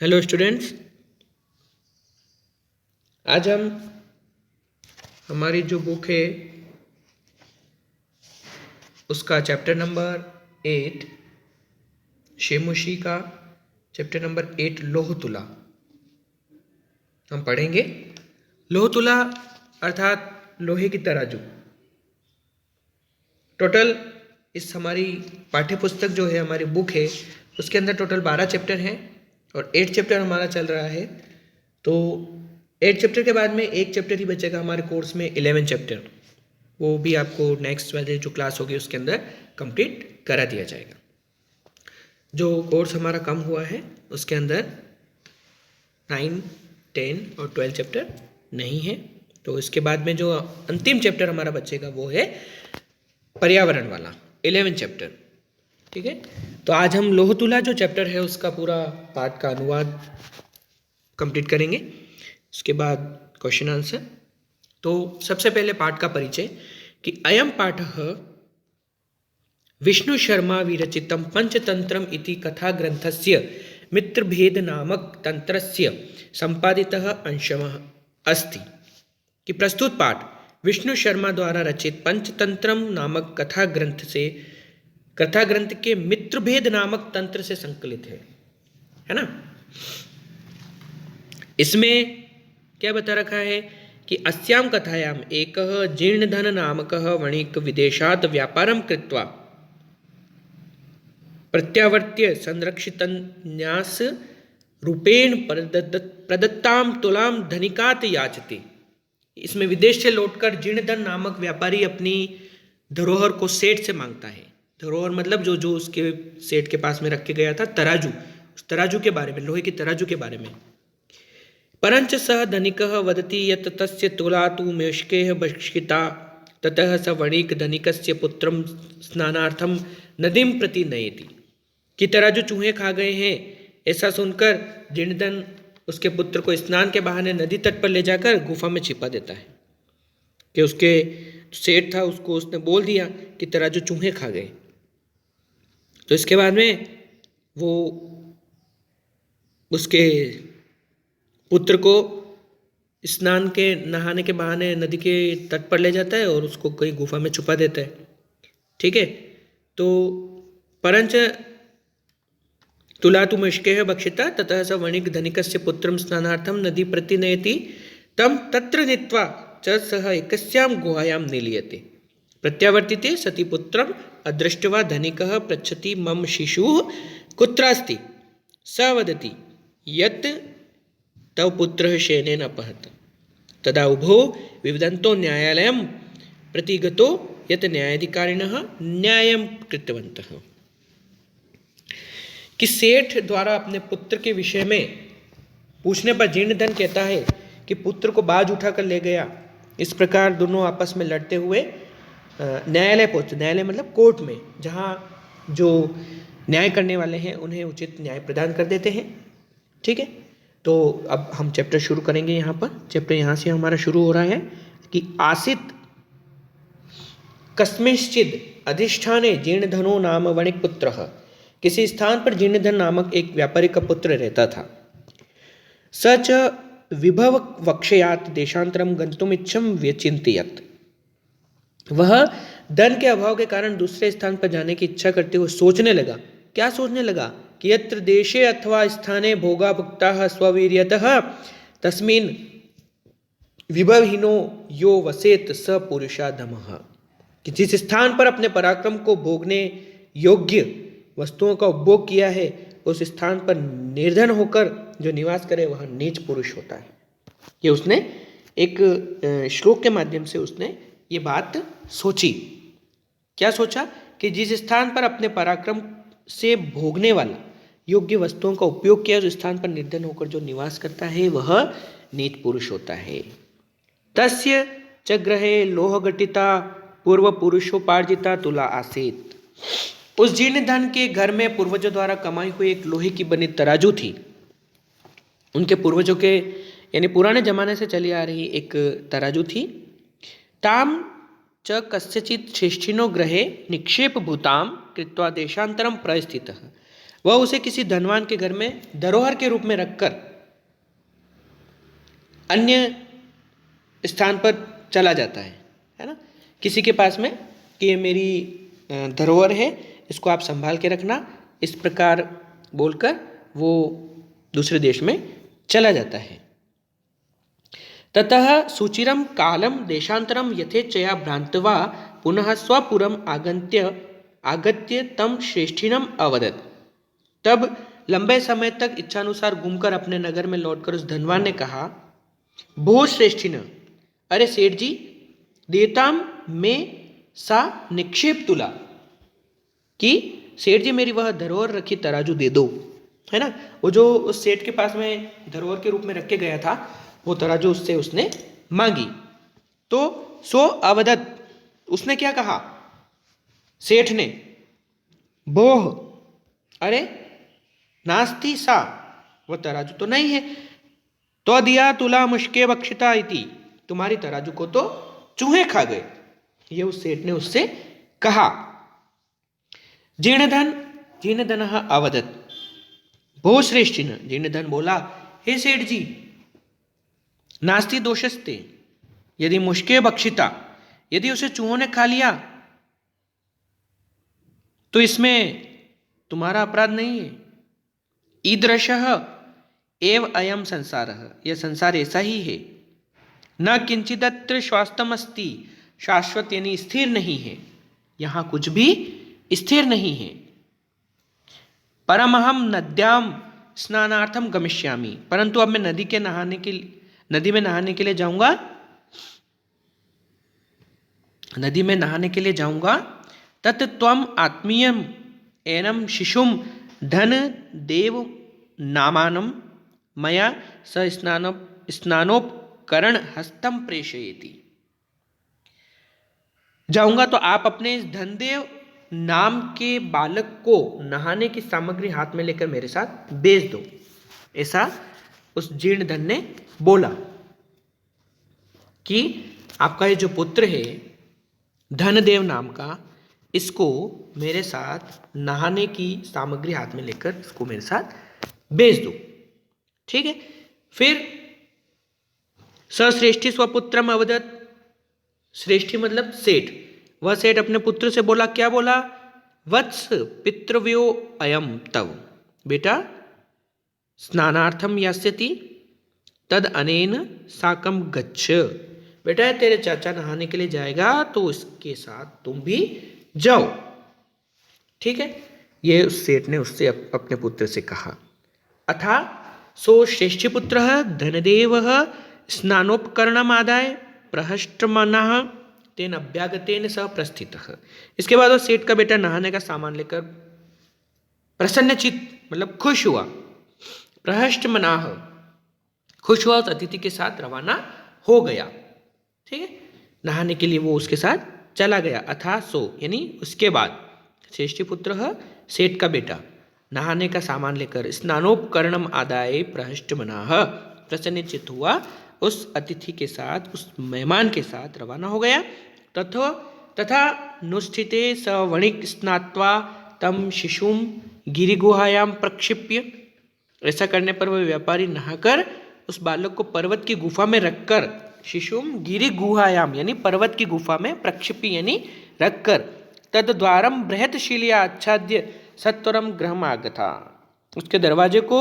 Hello students. आज हम हमारी जो बुक है उसका चैप्टर नंबर 8 शेमुशी का चैप्टर नंबर 8 लोह तुला हम पढ़ेंगे। लोह तुला अर्थात लोहे की तराजू। टोटल इस हमारी पाठ्य पुस्तक जो है, हमारी बुक है, उसके अंदर टोटल 12 चैप्टर हैं और 8 चैप्टर हमारा चल रहा है। तो 8 चैप्टर के बाद में एक चैप्टर ही बचेगा हमारे कोर्स में, 11 चैप्टर। वो भी आपको नेक्स्ट वाले जो क्लास होगी उसके अंदर कंप्लीट करा दिया जाएगा। जो कोर्स हमारा कम हुआ है उसके अंदर 9, 10 और 12 चैप्टर नहीं है। तो इसके बाद में जो अंतिम चैप्टर हमारा बचेगा वो है पर्यावरण वाला 11 चैप्टर। ठीक है, तो आज हम लोह तुला जो चैप्टर है उसका पूरा पाठ का अनुवाद कंप्लीट करेंगे। उसके बाद क्वेश्चन आंसर। तो सबसे पहले पाठ का परिचय कि अयम पाठः विष्णु शर्मा विरचितं पंचतंत्रम इति कथा ग्रंथस्य मित्रभेद नामक तंत्रस्य संपादितः अंशः अस्ति। कि प्रस्तुत पाठ विष्णु शर्मा द्वारा रचित पंचतंत्रम नामक कथा ग्रंथ के मित्रभेद नामक तंत्र से संकलित है ना। इसमें क्या बता रखा है कि अस्यां कथायां एकः जीर्णधन नामकः वणिक् विदेशात् व्यापारं कृत्वा प्रत्यावर्त्य संरक्षितन्यास रूपेण प्रदत्तां तुलां धनिकात् याचते। इसमें विदेश से लौटकर जीर्णधन नामक व्यापारी अपनी धरोहर को सेठ से मांगता है। धरोहर मतलब जो जो उसके सेठ के पास में रख के गया था, तराजू, उस तराजू के बारे में, लोहे की तराजू के बारे में। परंच सः धनिकः वदति यत् तस्य तुला तु मेष्केः भक्षिता। ततः स वणिक् धनिकस्य पुत्रं स्नानार्थं नदीं प्रति नयति। कि तराजू चूहे खा गए हैं, ऐसा सुनकर जीर्णधन उसके पुत्र को स्नान के बहाने नदी तट पर ले जाकर गुफा में छिपा देता है। कि उसके सेठ था, उसको उसने बोल दिया कि तराजू चूहे खा गए। तो इसके बाद में वो उसके पुत्र को स्नान के नहाने के बहाने नदी के तट पर ले जाता है और उसको कहीं गुफा में छुपा देता है। ठीक है, तो परंच तुला तु मेष्केः भक्षिता ततः स वणिक् धनिकस्य पुत्रं स्नानार्थं नदी प्रति नयति तं तत्र नीत्वा च सः एकस्यां गुहायां निलीयते। प्रत्यावर्तिते सति पुत्रम् अदृष्ट्वा धनिकः पृच्छति मम शिशुः कुत्रास्ति। स वदति यत् तव पुत्रः शेनेन अपहत। तदा उभौ विवदन्तो न्यायालयं प्रति गतो यत् न्यायाधिकारिणः न्यायं कृतवन्तः। कि सेठ द्वारा अपने पुत्र के विषय में पूछने पर जीर्णधन कहता है कि पुत्र को बाज उठाकर ले गया। इस प्रकार दोनों आपस में लड़ते हुए न्यायालय पहुंचे। न्यायालय मतलब कोर्ट में, जहाँ जो न्याय करने वाले हैं उन्हें उचित न्याय प्रदान कर देते हैं। ठीक है, तो अब हम चैप्टर शुरू करेंगे। यहाँ पर चैप्टर यहाँ से हमारा शुरू हो रहा है कि आसित कस्मिंश्चिद अधिष्ठाने जीर्णधनो नाम वणिक् पुत्रः। किसी स्थान पर जीर्णधन नामक एक व्यापारी का पुत्र रहता था। स च विभव वक्षयात देशांतरम गंतुमिच्छं व्यचिंतयत्। वह धन के अभाव के कारण दूसरे स्थान पर जाने की इच्छा करते हुए सोचने लगा। क्या सोचने लगा कि यत्र देशे अथवा स्थाने भोगा भुक्ताः स्ववीर्यतः तस्मिन् विभवहीनो यो वसेत स पुरुषाधमः। कि जिस स्थान पर अपने पराक्रम को भोगने योग्य वस्तुओं का उपभोग किया है, उस स्थान पर निर्धन होकर जो निवास करे वह नीच पुरुष होता है। ये उसने एक श्लोक के माध्यम से उसने ये बात सोची। क्या सोचा कि जिस स्थान पर अपने पराक्रम से भोगने वाला योग्य वस्तुओं का उपयोग किया, उस स्थान पर निर्धन होकर जो निवास करता है वह नीच पुरुष होता है। तस्य च गृहे लोहघटिता पूर्व पुरुषोपार्जिता तुला आसीत्। उस जीर्णधन के घर में पूर्वजों द्वारा कमाई हुई एक लोहे की बनी तराजू थी। उनके पूर्वजों के यानी पुराने जमाने से चली आ रही एक तराजू थी। ताम च कस्यचित् श्रेष्ठिनो गृहे निक्षेप भूताम कृत्वा देशांतरम प्रस्थितः। वह उसे किसी धनवान के घर में धरोहर के रूप में रखकर अन्य स्थान पर चला जाता है ना। किसी के पास में कि ये मेरी धरोहर है, इसको आप संभाल के रखना, इस प्रकार बोलकर वो दूसरे देश में चला जाता है। ततः सुचिरम कालम देशांतरम यथेच्छया भ्रांत्वा पुनः स्वपुरम आगत्य तम श्रेष्ठिनम अवदत्। तब लंबे समय तक इच्छानुसार घूमकर अपने नगर में लौटकर उस धनवान ने कहा, भो श्रेष्ठिन, अरे सेठ जी, देताम में सा निक्षेप तुला, कि सेठ जी मेरी वह धरोहर रखी तराजू दे दो, है ना। वो जो उस सेठ के पास में धरोहर के रूप में रख के गया था, वो तराजू उससे उसने मांगी। तो सो अवदत्, उसने क्या कहा, सेठ ने, बोह, अरे नास्ति सा, वह तराजू तो नहीं है। तो दिया तुला मुश्के बक्षिता इति, तुम्हारी तराजू को तो चूहे खा गए, ये उस सेठ ने उससे कहा। जीर्णधन अवदत्, भो श्रेष्ठिन, जीर्णधन बोला, हे सेठ जी, नास्ति दोषस्ते, यदि मुश्के बक्षिता, यदि उसे चूहों ने खा लिया तो इसमें तुम्हारा अपराध नहीं है। ईदृशः एव अयम संसारः, यह संसार ऐसा ही है। न किंचिदत्र स्वास्थ्यमस्ति, शाश्वत यानी स्थिर नहीं है, यहां कुछ भी स्थिर नहीं है। परमहम नद्याम स्नानार्थम गमिष्यामि, परंतु अब मैं नदी में नहाने के लिए जाऊंगा, नदी में नहाने के लिए जाऊंगा। तत् त्वम आत्मीयम एनम शिशुम धन देव नामानम मया स स्नानोपकरण हस्तम प्रेषयति। जाऊंगा तो आप अपने इस धनदेव नाम के बालक को नहाने की सामग्री हाथ में लेकर मेरे साथ भेज दो, ऐसा उस जीर्ण धन ने बोला कि आपका ये जो पुत्र है धनदेव नाम का, इसको मेरे साथ नहाने की सामग्री हाथ में लेकर इसको मेरे साथ भेज दो, ठीक है। फिर सश्रेष्ठी स्वपुत्रम अवदत्, श्रेष्ठी मतलब सेठ, वह सेठ अपने पुत्र से बोला, क्या बोला, वत्स पितृव्यो अयम तव, बेटा स्नानार्थम यास्यति तद अनेन साकम गच्छ, बेटा तेरे चाचा नहाने के लिए जाएगा तो इसके साथ तुम भी जाओ, ठीक है। ये उस सेठ ने उससे अपने पुत्र से कहा। अथा सो श्रेष्ठी पुत्र धनदेव स्नानोपकरणम आदाय प्रहष्टमनः तेन अभ्यागतेन सह प्रस्थितः। इसके बाद वो सेठ का बेटा नहाने का सामान लेकर प्रसन्नचित मतलब खुश हुआ, प्रहष्टमनाः खुश हुआ, उस अतिथि के साथ रवाना हो गया, ठीक है। नहाने के लिए वो उसके साथ चला गया। अथा सो यानी उसके बाद श्रेष्ठी पुत्र सेठ का बेटा नहाने का सामान लेकर स्नानोपकरणम आदाय प्रहष्टमनाः प्रसन्नचित हुआ, उस अतिथि के साथ, उस मेहमान के साथ रवाना हो गया। तथा नुष्ठिते स वणिक स्नात्वा तम शिशुम गिरिगुहायाम प्रक्षिप्य, ऐसा करने पर वह व्यापारी नहाकर उस बालक को पर्वत की गुफा में रखकर, शिशुम गिरि गुहायाम यानी पर्वत की गुफा में, प्रक्षिप्य यानी रखकर, तद द्वारम बृहत शिलिया आच्छाद्य सत्वरम गृहम आगता, उसके दरवाजे को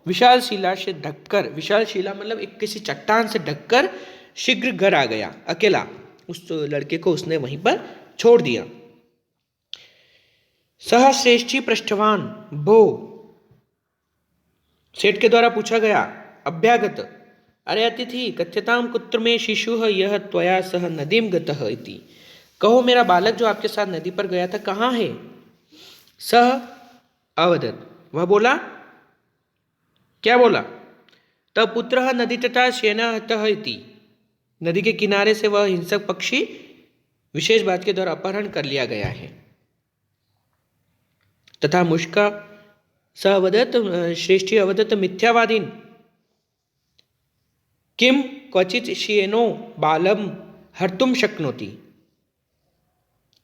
विशाल शिला से ढककर, विशाल शिला मतलब एक किसी चट्टान से ढककर शीघ्र घर आ गया अकेला, उस लड़के को उसने वहीं पर छोड़ दिया। सह श्रेष्ठी पृष्ठवान भो, सेठ के द्वारा पूछा गया, अभ्यागत, अरे अतिथि, कथ्यताम कुत्र में शिशु यह त्वया सह नदीम गतः इति, कहो मेरा बालक जो आपके साथ नदी पर गया था कहाँ है। सह अवदत्, वह बोला, क्या बोला, तब पुत्र नदी तथा शयनतः इति, नदी के किनारे से वह हिंसक पक्षी विशेष बात के द्वारा अपहरण कर लिया गया है। तथा मुष्का स अवदत्, श्रेष्ठी अवदत् मिथ्यावादीन किम क्वचित शियेनो बालम हर्तुम शक्नोति।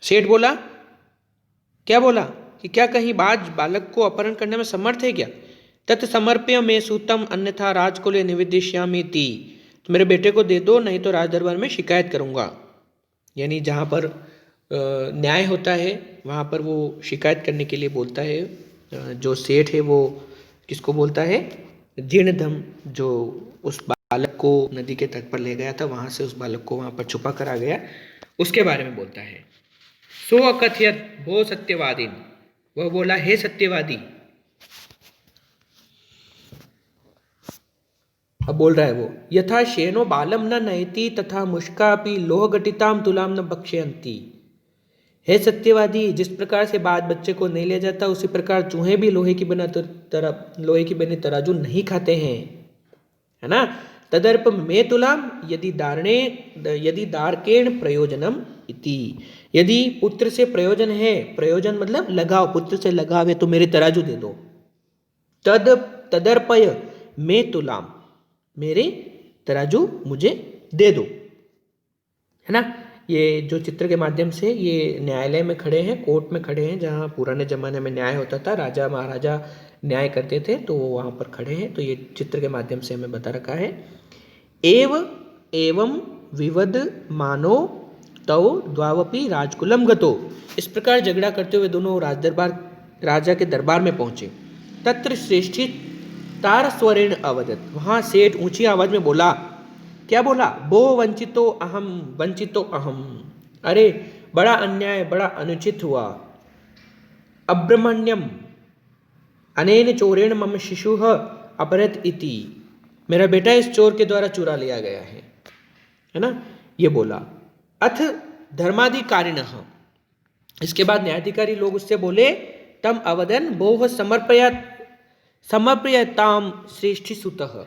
सेठ बोला, क्या बोला, कि क्या कहीं बाज बालक को अपहरण करने में समर्थ है क्या? तत् समर्प्य में सूतम अन्यथा राजकुले निवेदिष्यामि ति, तो मेरे बेटे को दे दो, नहीं तो राज दरबार में शिकायत करूंगा। यानी जहाँ पर न्याय होता है वहाँ पर वो शिकायत करने के लिए बोलता है। जो सेठ है वो किसको बोलता है? जीर्णधम, जो उस बालक को नदी के तट पर ले गया था, वहाँ से उस बालक को वहाँ पर छुपा कर आ गया, उसके बारे में बोलता है। सो अकथयत भो सत्यवादीन, वह बोला हे सत्यवादी। अब बोल रहा है वो, यथा शेनो बालम न नयति तथा मुष्कापि लोहघटिताम तुलाम न बक्ष्यन्ति। हे सत्यवादी, जिस प्रकार से बाज बच्चे को नहीं ले जाता, उसी प्रकार चूहे भी लोहे की बनी तराजू नहीं खाते हैं, है ना। तदर्प में तुलाम यदि दार्केण प्रयोजनम इति, यदि पुत्र से प्रयोजन है, प्रयोजन मतलब लगाव, पुत्र से लगाव है तो मेरे तराजू दे दो। तदर्पय में तुलाम, मेरे तराजू मुझे दे दो, है ना। ये जो चित्र के माध्यम से ये न्यायालय में खड़े हैं, कोर्ट में खड़े हैं, जहाँ पुराने जमाने में न्याय होता था, राजा महाराजा न्याय करते थे, तो वो वहाँ पर खड़े हैं। तो ये चित्र के माध्यम से हमें बता रखा है। एवं विवद मानो तौ द्वावपि राजकुलम गतो, इस प्रकार झगड़ा करते हुए दोनों राजा के दरबार में पहुंचे। तत्र श्रेष्ठी तार स्वरेण अवदत, वहां सेठ ऊंची आवाज में बोला, क्या बोला? भो वंचितो अहम, अरे बड़ा अन्याय, बड़ा अनुचित हुआ। अब्रह्मण्यम अनेन चोरेण मम शिशुः अपहृत इति, मेरा बेटा इस चोर के द्वारा चुरा लिया गया है ना, ये बोला। अथ धर्माधिकारिणः, इसके बाद न्यायाधिकारी लोग उससे बोले, तम अवदन भोः समर्पयताम श्रेष्ठी सुतः,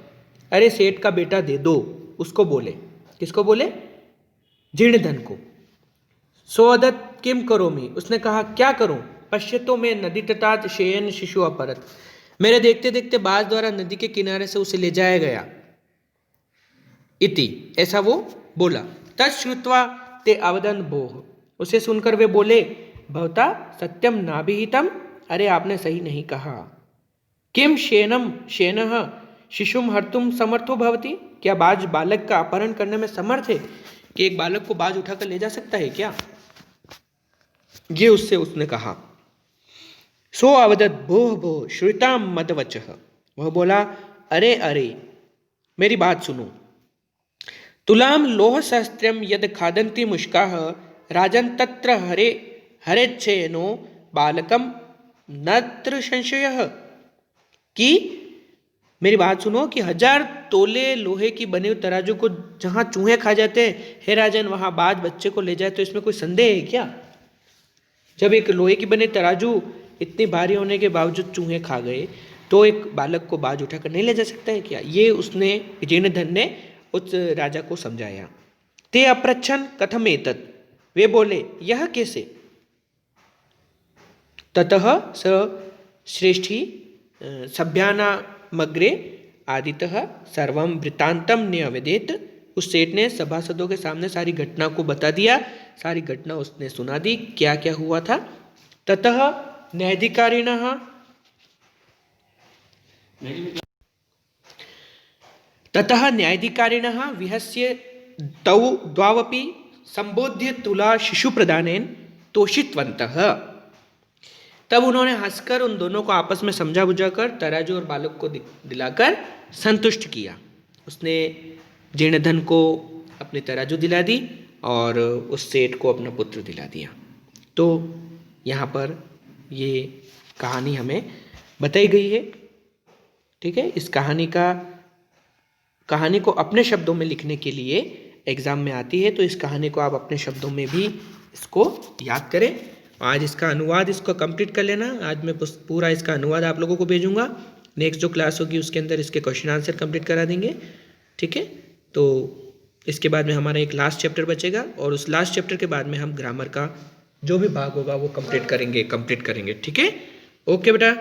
अरे सेठ का बेटा दे दो, उसको बोले। किसको बोले? जीर्णधन को। सोअदत किम करोमि, उसने कहा क्या करूं? पश्यतो में नदी तटात शयन शिशु अपहरत, मेरे देखते देखते बाज द्वारा नदी के किनारे से उसे ले जाया गया। इति, ऐसा वो बोला। तच्छ्रुत्वा ते अवदन भोः, उसे सुनकर वे बोले, भवता सत्यम नाभिहितम, अरे आपने सही नहीं कहा। किम शेनः शिशुम हर्तुम समर्थो भवति, क्या बाज बालक का अपहरण करने में समर्थ है? कि एक बालक को बाज उठाकर ले जा सकता है क्या? ये उसने कहा। सो अवदत भोः भोः श्रुताम मदवचः, वह बोला, अरे अरे मेरी बात सुनो। तुलाम लोह सहस्त्रम यद खादन्ति मुष्काः राजन तत्र हरेच्छेनो बालकम नत्र संशयः, कि मेरी बात सुनो कि 1000 तोले लोहे की बने हुई तराजू को जहां चूहे खा जाते हैं, हे राजन, वहां बाज बच्चे को ले जाए तो इसमें कोई संदेह है क्या? जब एक लोहे की बने तराजू इतनी भारी होने के बावजूद चूहे खा गए, तो एक बालक को बाज उठाकर नहीं ले जा सकता है क्या? ये उसने जीर्णधन ने उस राजा को समझाया। ते अप्रच्छन कथम एतत्, वे बोले यह कैसे? ततः स श्रेष्ठी सभ्यानामग्रे आदितः सर्वं वृत्तांतम न्यवेदेत, उस सेठ ने सभासदों के सामने सारी घटना को बता दिया, सारी घटना उसने सुना दी, क्या क्या हुआ था। ततः न्यायाधिकारिणः विहस्य तौ द्वावपि संबोध्य तुला शिशु प्रदानेन तोषितवन्तः, तब उन्होंने हंसकर उन दोनों को आपस में समझा बुझाकर तराजू और बालक को दिलाकर संतुष्ट किया। उसने जीर्णधन को अपनी तराजू दिला दी और उस सेठ को अपना पुत्र दिला दिया। तो यहाँ पर ये कहानी हमें बताई गई है, ठीक है। इस कहानी को अपने शब्दों में लिखने के लिए एग्जाम में आती है, तो इस कहानी को आप अपने शब्दों में भी इसको याद करें। आज इसका अनुवाद इसको कंप्लीट कर लेना। आज मैं पूरा इसका अनुवाद आप लोगों को भेजूंगा। नेक्स्ट जो क्लास होगी उसके अंदर इसके क्वेश्चन आंसर कंप्लीट करा देंगे, ठीक है। तो इसके बाद में हमारा एक लास्ट चैप्टर बचेगा और उस लास्ट चैप्टर के बाद में हम ग्रामर का जो भी भाग होगा वो कंप्लीट करेंगे, ठीक है। ओके बेटा।